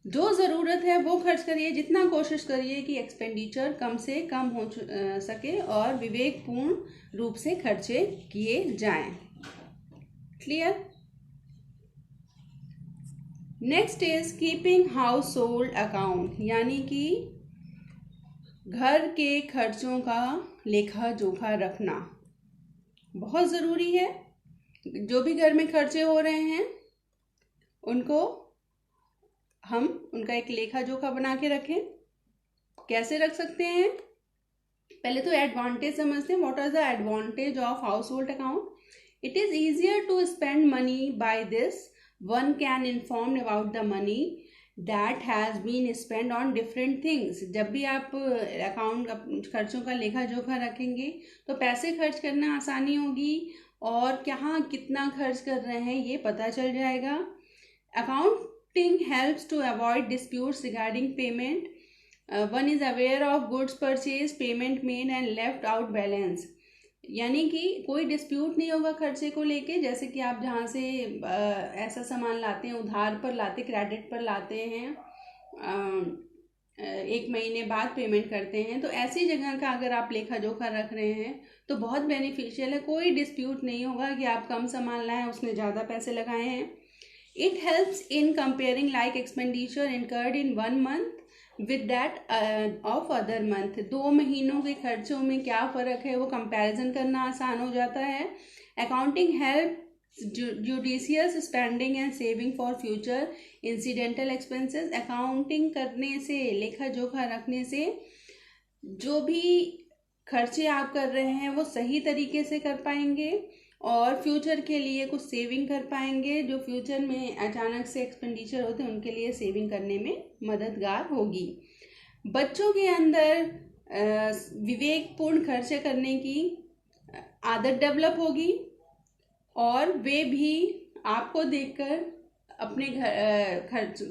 जो ज़रूरत है वो खर्च करिए, जितना कोशिश करिए कि एक्सपेंडिचर कम से कम हो सके और विवेकपूर्ण रूप से खर्चे किए जाएं। Clear? Next is keeping household account, यानी कि घर के खर्चों का लेखा जोखा रखना बहुत ज़रूरी है। जो भी घर में खर्चे हो रहे हैं उनको हम उनका एक लेखा जोखा बना के रखें। कैसे रख सकते हैं? पहले तो एडवांटेज समझते हैं। What are the advantage of household account? It is easier to spend money by this, one can inform about the money that has been spend on different things. जब भी आप अकाउंट खर्चों का लेखा जोखा रखेंगे तो पैसे खर्च करना आसानी होगी और कहाँ कितना खर्च कर रहे हैं ये पता चल जाएगा। Accounting helps to avoid disputes regarding payment. One is aware of goods purchase, payment made and left out balance. यानी कि कोई डिस्प्यूट नहीं होगा खर्चे को लेके। जैसे कि आप जहाँ से ऐसा सामान लाते हैं, उधार पर लाते, क्रेडिट पर लाते हैं, 1 महीने बाद पेमेंट करते हैं, तो ऐसी जगह का अगर आप लेखा जोखा रख रहे हैं तो बहुत बेनिफिशियल है। कोई डिस्प्यूट नहीं होगा कि आप कम सामान लाएं, उसने ज़्यादा पैसे लगाए हैं। It helps in comparing like expenditure incurred in 1 month with that of other month. 2 महीनों के खर्चों में क्या फ़र्क है वो कंपैरिजन करना आसान हो जाता है। Accounting help judicious spending and saving for future incidental expenses. Accounting करने से, लेखा जोखा रखने से जो भी खर्चे आप कर रहे हैं वो सही तरीके से कर पाएंगे और फ्यूचर के लिए कुछ सेविंग कर पाएंगे। जो फ्यूचर में अचानक से एक्सपेंडिचर होते हैं उनके लिए सेविंग करने में मददगार होगी। बच्चों के अंदर विवेकपूर्ण खर्चे करने की आदत डेवलप होगी और वे भी आपको देखकर अपने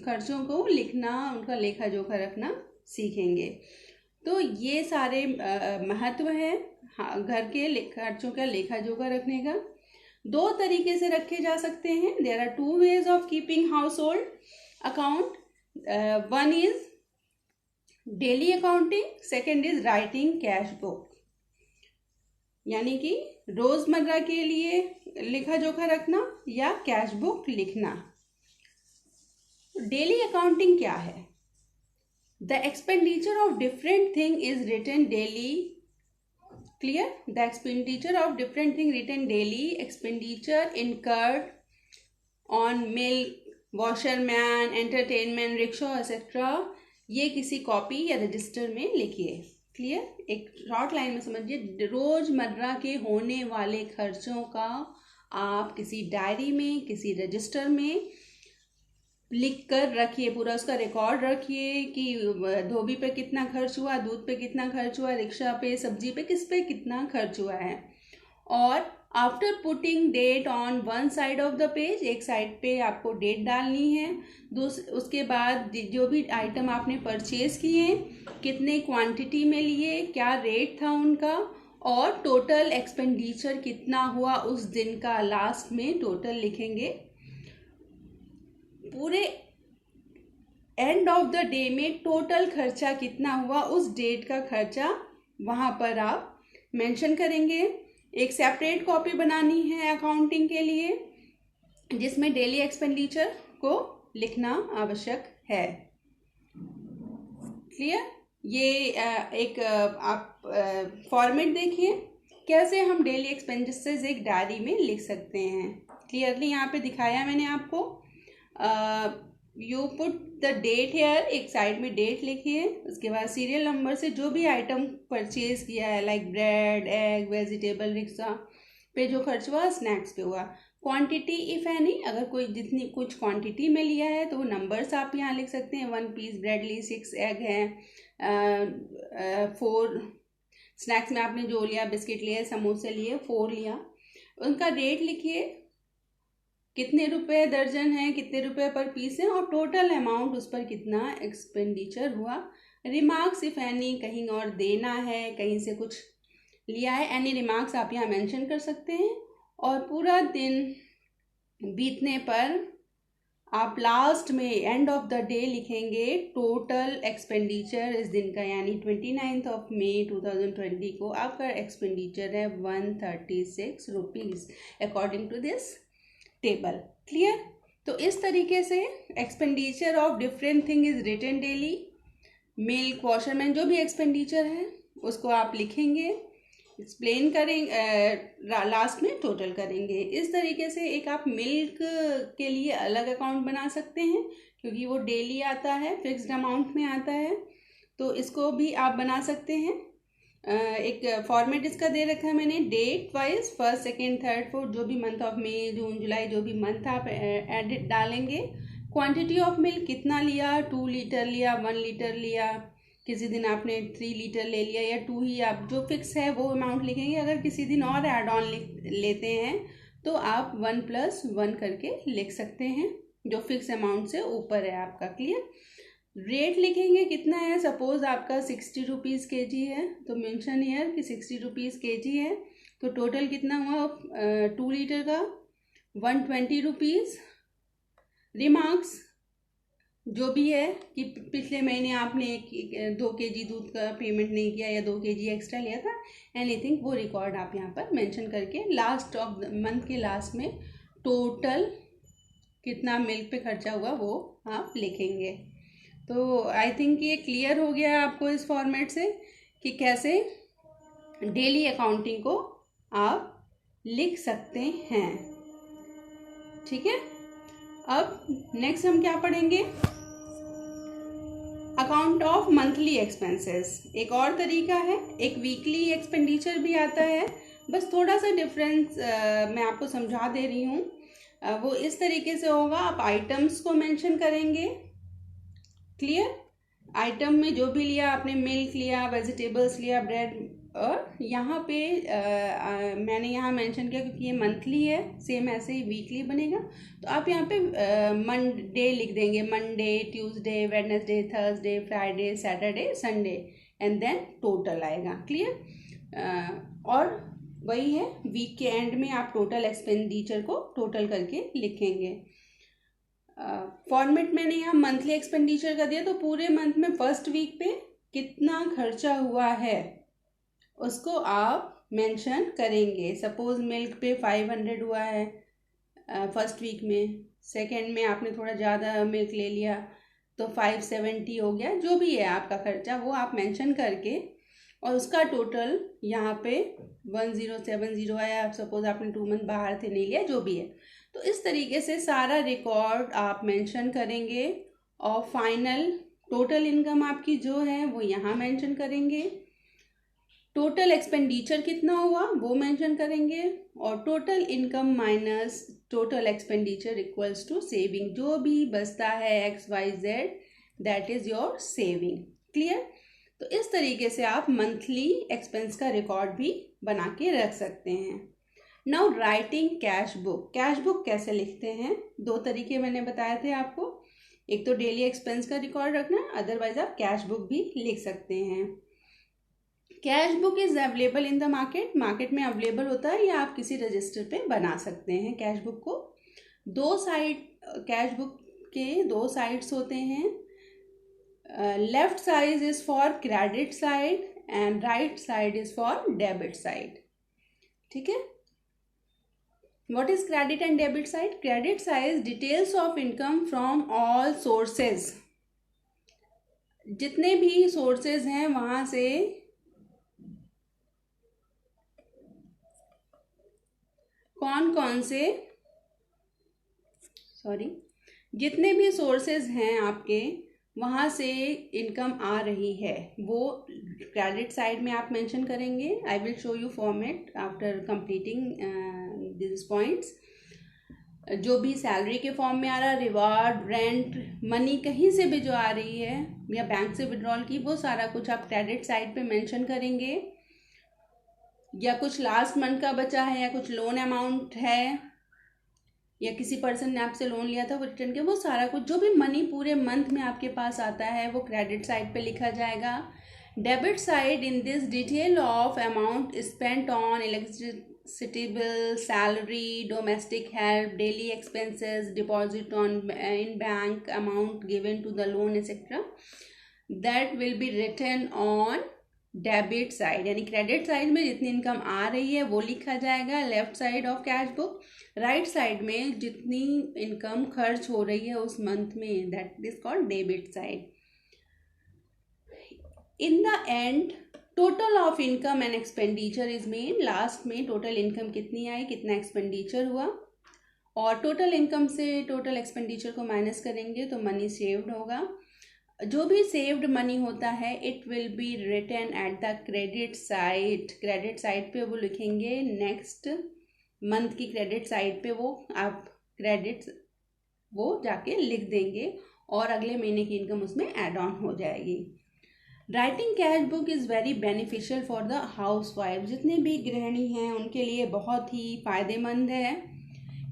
खर्चों को लिखना, उनका लेखा जोखा रखना सीखेंगे। तो ये सारे महत्व है घर के खर्चों का लेखा जोखा रखने का। 2 तरीके से रखे जा सकते हैं। There are 2 ways of keeping household account. One is daily accounting, second is writing cash book. यानी कि रोजमर्रा के लिए लेखा जोखा रखना या कैश बुक लिखना। डेली अकाउंटिंग क्या है? The expenditure of different thing is written daily. Clear? The expenditure of different thing written daily. Expenditure incurred on milk, washerman, entertainment, rickshaw, etc. ये किसी कॉपी या रजिस्टर में लिखिए। क्लियर? एक शॉर्ट लाइन में समझिए। रोजमर्रा के होने वाले खर्चों का आप किसी डायरी में, किसी रजिस्टर में लिख कर रखिए, पूरा उसका रिकॉर्ड रखिए कि धोबी पे कितना खर्च हुआ, दूध पे कितना खर्च हुआ, रिक्शा पे, सब्जी पे, किस पे कितना खर्च हुआ है। और after putting date on one side of the page, एक साइड पे आपको डेट डालनी है। उसके बाद जो भी आइटम आपने परचेज किए, कितने क्वांटिटी में लिए, क्या रेट था उनका, और टोटल एक्सपेंडिचर कितना हुआ उस दिन का, लास्ट में टोटल लिखेंगे। पूरे एंड ऑफ द डे में टोटल खर्चा कितना हुआ, उस डेट का खर्चा वहाँ पर आप मेंशन करेंगे। एक सेपरेट कॉपी बनानी है अकाउंटिंग के लिए जिसमें डेली एक्सपेंडिचर को लिखना आवश्यक है। क्लियर? ये एक आप फॉर्मेट देखिए कैसे हम डेली एक्सपेंडिचर्स एक डायरी में लिख सकते हैं। क्लियरली यहाँ पे दिखाया मैंने आपको। You put the date here, एक साइड में डेट लिखिए, उसके बाद सीरियल नंबर से जो भी आइटम परचेज किया है, like bread, egg, vegetable, rickshaw पे जो खर्च हुआ, स्नैक्स पे हुआ, क्वांटिटी इफ एनी, अगर कोई जितनी कुछ क्वांटिटी में लिया है तो वो नंबर्स आप यहाँ लिख सकते हैं। 1 पीस ब्रेड ली, 6 एग है, 4 स्नैक्स में आपने जो लिया, बिस्किट लिए, समोसे लिए, 4 लिया। उनका रेट लिखिए, कितने रुपए दर्जन है, कितने रुपए पर पीस है, और टोटल अमाउंट उस पर कितना एक्सपेंडिचर हुआ। रिमार्क्स इफ एनी, कहीं और देना है, कहीं से कुछ लिया है, एनी रिमार्क्स आप यहाँ मेंशन कर सकते हैं। और पूरा दिन बीतने पर आप लास्ट में एंड ऑफ द डे लिखेंगे टोटल एक्सपेंडिचर इस दिन का, यानी 29 मई 2020 को आपका एक्सपेंडिचर है 136 rupees according to this table. Clear? तो इस तरीके से expenditure of different thing is written daily. Milk, washerman, जो भी एक्सपेंडिचर है उसको आप लिखेंगे, एक्सप्लेन करेंगे, लास्ट में टोटल करेंगे। इस तरीके से एक आप मिल्क के लिए अलग अकाउंट बना सकते हैं क्योंकि वो डेली आता है, फिक्स्ड अमाउंट में आता है, तो इसको भी आप बना सकते हैं। एक फॉर्मेट इसका दे रखा है मैंने, date wise, 1st, 2nd, 3rd, 4th, जो भी मंथ ऑफ मई, जून, जुलाई, जो भी मंथ आप एडिट डालेंगे। क्वांटिटी ऑफ मिल्क कितना लिया, 2 लीटर लिया, 1 लीटर लिया, किसी दिन आपने 3 लीटर ले लिया या 2 ही, आप जो फिक्स है वो अमाउंट लिखेंगे। अगर किसी दिन और ऐड ऑन लेते हैं तो आप 1+1 करके लिख सकते हैं, जो फिक्स अमाउंट से ऊपर है आपका। क्लियर। रेट लिखेंगे कितना है, सपोज आपका 60 रुपीज़ kg है तो मेंशन हियर कि 60 रुपीज़ kg है, तो टोटल कितना हुआ 2 लीटर का 120 रुपीज़। रिमार्क्स जो भी है कि पिछले महीने आपने 2 kg दूध का पेमेंट नहीं किया या 2 kg एक्स्ट्रा लिया था, एनीथिंग, वो रिकॉर्ड आप यहाँ पर मेंशन करके लास्ट ऑफ मंथ के लास्ट में टोटल कितना मिल्क पे खर्चा हुआ वो आप लिखेंगे। तो आई थिंक ये क्लियर हो गया आपको इस फॉर्मेट से कि कैसे डेली अकाउंटिंग को आप लिख सकते हैं। ठीक है। अब नेक्स्ट हम क्या पढ़ेंगे, अकाउंट ऑफ मंथली एक्सपेंसेस। एक और तरीका है, एक वीकली एक्सपेंडिचर भी आता है, बस थोड़ा सा डिफरेंस मैं आपको समझा दे रही हूँ। वो इस तरीके से होगा, आप आइटम्स को मेंशन करेंगे। क्लियर। आइटम में जो भी लिया आपने, मिल्क लिया, वेजिटेबल्स लिया, ब्रेड, और यहाँ पे मैंने यहाँ मेंशन किया क्योंकि ये मंथली है, सेम ऐसे ही वीकली बनेगा। तो आप यहाँ पे मंडे लिख देंगे, Monday, Tuesday, Wednesday, Thursday, Friday, Saturday, Sunday, and then total आएगा। क्लियर। और वही है, वीक के एंड में आप टोटल एक्सपेंडिचर को टोटल करके लिखेंगे। फॉर्मेट मैंने यहाँ मंथली एक्सपेंडिचर का दिया, तो पूरे मंथ में फर्स्ट वीक पे कितना खर्चा हुआ है उसको आप मेंशन करेंगे। सपोज मिल्क पे 500 हुआ है फर्स्ट वीक में, सेकेंड में आपने थोड़ा ज़्यादा मिल्क ले लिया तो 570 हो गया। जो भी है आपका खर्चा वो आप मेंशन करके, और उसका टोटल यहाँ पे 1070 आया। आप सपोज आपने 2 मंथ बाहर थे, नहीं लिया, जो भी है, तो इस तरीके से सारा रिकॉर्ड आप मेंशन करेंगे और फाइनल टोटल इनकम आपकी जो है वो यहाँ मेंशन करेंगे। टोटल एक्सपेंडिचर कितना हुआ वो मेंशन करेंगे, और total income minus total expenditure equals to saving. जो भी बचता है XYZ, that is your saving. Clear. तो इस तरीके से आप मंथली एक्सपेंस का रिकॉर्ड भी बना के रख सकते हैं। Now writing cash book. Cash book कैसे लिखते हैं, 2 तरीके मैंने बताए थे आपको। एक तो डेली एक्सपेंस का रिकॉर्ड रखना, अदरवाइज आप कैश बुक भी लिख सकते हैं। Cash book is available in the market. Market में अवेलेबल होता है, या आप किसी रजिस्टर पे बना सकते हैं कैश बुक को। 2 साइड, कैश बुक के 2 साइड्स होते हैं। Left side is for credit side and right side is for debit side. ठीक है। What is credit and debit side? Credit side is details of income from all sources. जितने भी सोर्सेज हैं वहां से कौन कौन से, जितने भी सोर्सेज हैं आपके वहाँ से इनकम आ रही है, वो क्रेडिट साइड में आप मेंशन करेंगे। I will show you format after completing this points. जो भी सैलरी के फॉर्म में आ रहा है, रिवार्ड, रेंट, मनी कहीं से भी जो आ रही है या बैंक से विड्रॉल की, वो सारा कुछ आप क्रेडिट साइड पे मेंशन करेंगे। या कुछ लास्ट मंथ का बचा है, या कुछ लोन अमाउंट है, या किसी पर्सन ने आपसे लोन लिया था वो रिटर्न के, वो सारा कुछ जो भी मनी पूरे मंथ में आपके पास आता है वो क्रेडिट साइड पे लिखा जाएगा। Debit side, in this detail of amount spent on electricity bill, salary, domestic help, daily expenses, deposit on in bank, amount given to the loan etcetera, that will be written on debit side. यानी क्रेडिट साइड में जितनी इनकम आ रही है वो लिखा जाएगा left side of cash book. Right side में जितनी इनकम खर्च हो रही है उस मंथ में, that is called debit side. In the end total of income and expenditure is made. Last में टोटल इनकम कितनी आई, कितना एक्सपेंडिचर हुआ, और टोटल इनकम से टोटल एक्सपेंडिचर को माइनस करेंगे तो मनी सेव्ड होगा। जो भी सेव्ड मनी होता है it will be written at the credit side. Credit side पे वो लिखेंगे, नेक्स्ट मंथ की क्रेडिट साइड पे वो आप क्रेडिट वो जाके लिख देंगे और अगले महीने की इनकम उसमें ऐड ऑन हो जाएगी। Writing cash book is very beneficial for the house wife. जितने भी गृहिणी हैं उनके लिए बहुत ही फ़ायदेमंद है,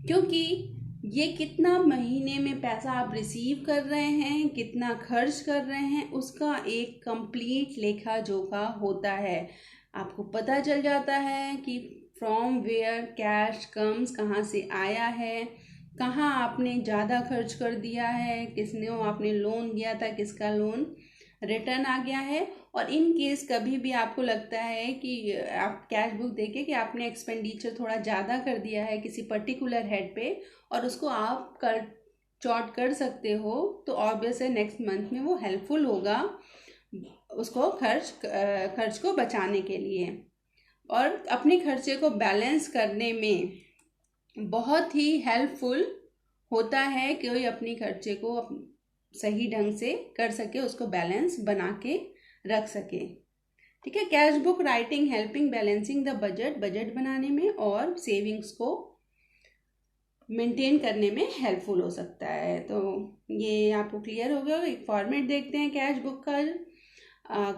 क्योंकि ये कितना महीने में पैसा आप रिसीव कर रहे हैं, कितना खर्च कर रहे हैं, उसका एक कंप्लीट लेखा जोखा होता है। आपको पता चल जाता है कि फ्रॉम वेयर कैश कम्स, कहाँ से आया है, कहाँ आपने ज़्यादा खर्च कर दिया है, किसने आपने लोन लिया था, किसका लोन रिटर्न आ गया है। और इन केस कभी भी आपको लगता है कि आप कैश बुक देके कि आपने एक्सपेंडिचर थोड़ा ज़्यादा कर दिया है किसी पर्टिकुलर हेड पे और उसको आप चॉट कर सकते हो, तो ऑब्वियस है नेक्स्ट मंथ में वो हेल्पफुल होगा उसको खर्च को बचाने के लिए, और अपने खर्चे को बैलेंस करने में बहुत ही हेल्पफुल होता है कि कोई अपनी खर्चे को सही ढंग से कर सके, उसको बैलेंस बना के रख सके। ठीक है, cash book writing helping balancing the budget बनाने में और सेविंग्स को मेंटेन करने में हेल्पफुल हो सकता है। तो ये आपको क्लियर हो गया। एक फॉर्मेट देखते हैं कैश बुक का।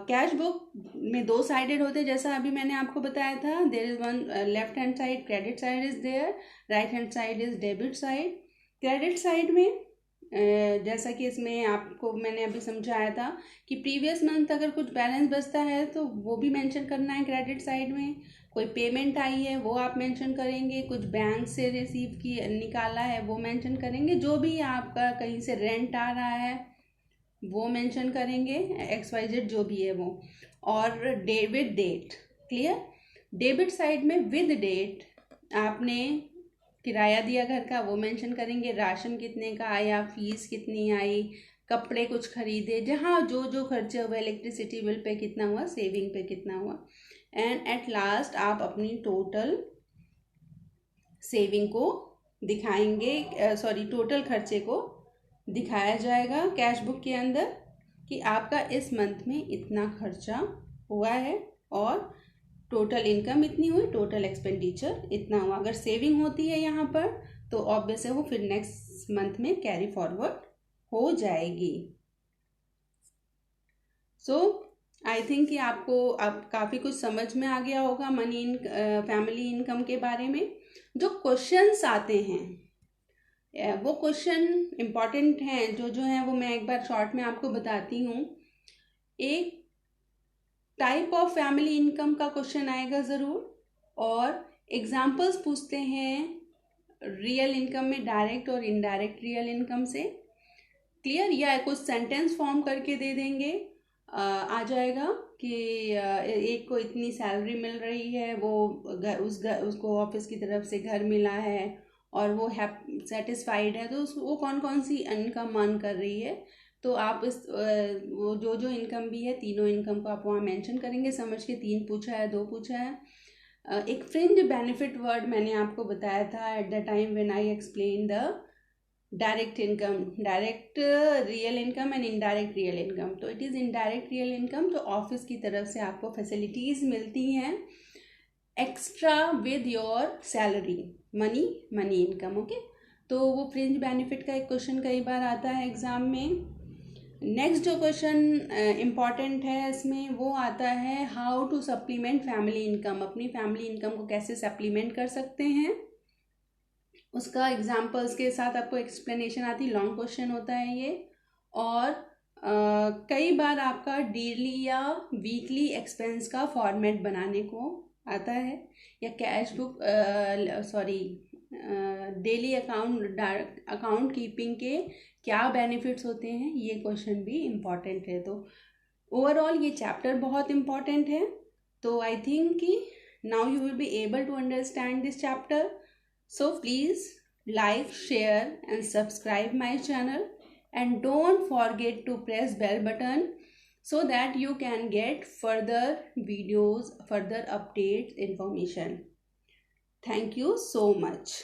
कैश बुक में 2 साइडेड होते हैं, जैसा अभी मैंने आपको बताया था। There is one left hand side credit side is there, right hand side is debit side. Credit side में जैसा कि इसमें आपको मैंने अभी समझाया था कि प्रीवियस मंथ अगर कुछ बैलेंस बचता है तो वो भी मेंशन करना है क्रेडिट साइड में। कोई पेमेंट आई है वो आप मेंशन करेंगे, कुछ बैंक से रिसीव की निकाला है वो मेंशन करेंगे, जो भी आपका कहीं से रेंट आ रहा है वो मेंशन करेंगे, XYZ जो भी है वो। और debit date, clear. Debit side में विद डेट आपने किराया दिया घर का वो मेंशन करेंगे, राशन कितने का आया, फीस कितनी आई, कपड़े कुछ खरीदे, जहाँ जो जो खर्चे हुए, इलेक्ट्रिसिटी बिल पे कितना हुआ, सेविंग पे कितना हुआ। एंड एट लास्ट आप अपनी टोटल सेविंग को दिखाएंगे, टोटल खर्चे को दिखाया जाएगा कैश बुक के अंदर कि आपका इस मंथ में इतना खर्चा हुआ है और टोटल इनकम इतनी हुई, टोटल एक्सपेंडिचर इतना हुआ। अगर सेविंग होती है यहाँ पर तो ऑब्वियस है वो फिर नेक्स्ट मंथ में कैरी फॉरवर्ड हो जाएगी। सो आई थिंक कि आपको अब काफ़ी कुछ समझ में आ गया होगा फैमिली इनकम के बारे में। जो क्वेश्चंस आते हैं वो क्वेश्चन इम्पॉर्टेंट हैं, जो हैं वो मैं एक बार शॉर्ट में आपको बताती हूँ। एक टाइप ऑफ फैमिली इनकम का क्वेश्चन आएगा ज़रूर, और एग्जाम्पल्स पूछते हैं रियल इनकम में, डायरेक्ट और इनडायरेक्ट रियल इनकम से, क्लियर। या कुछ सेंटेंस फॉर्म करके दे देंगे, आ जाएगा कि एक को इतनी सैलरी मिल रही है, वो उसको ऑफिस की तरफ से घर मिला है और वो सेटिस्फाइड है, तो वो कौन कौन सी इनकम अर्न कर रही है। तो आप इस वो जो इनकम भी है, तीनों इनकम को आप वहाँ मेंशन करेंगे, समझ के 3 पूछा है 2 पूछा है। एक फ्रिंज बेनिफिट वर्ड मैंने आपको बताया था at the time when I explain the direct income, direct real income and indirect real income. तो it is indirect real income, तो ऑफिस की तरफ से आपको फैसिलिटीज़ मिलती हैं extra with your salary, money income, okay. तो वो फ्रिंज बेनिफिट का एक क्वेश्चन कई बार आता है एग्ज़ाम में। नेक्स्ट जो क्वेश्चन इम्पॉर्टेंट है इसमें वो आता है how to supplement family income. अपनी फैमिली इनकम को कैसे सप्लीमेंट कर सकते हैं, उसका एग्जाम्पल्स के साथ आपको एक्सप्लेनेशन आती है। लॉन्ग क्वेश्चन होता है ये, और कई बार आपका डेली या वीकली एक्सपेंस का फॉर्मेट बनाने को आता है, या cash book daily account keeping के क्या बेनिफिट्स होते हैं, ये क्वेश्चन भी इम्पॉर्टेंट है। तो ओवरऑल ये चैप्टर बहुत इम्पॉर्टेंट है। तो आई थिंक कि now you will be able to understand this chapter. So please like, share and subscribe my channel, and don't forget to press bell button so that you can get further videos, further updates, information. Thank you so much.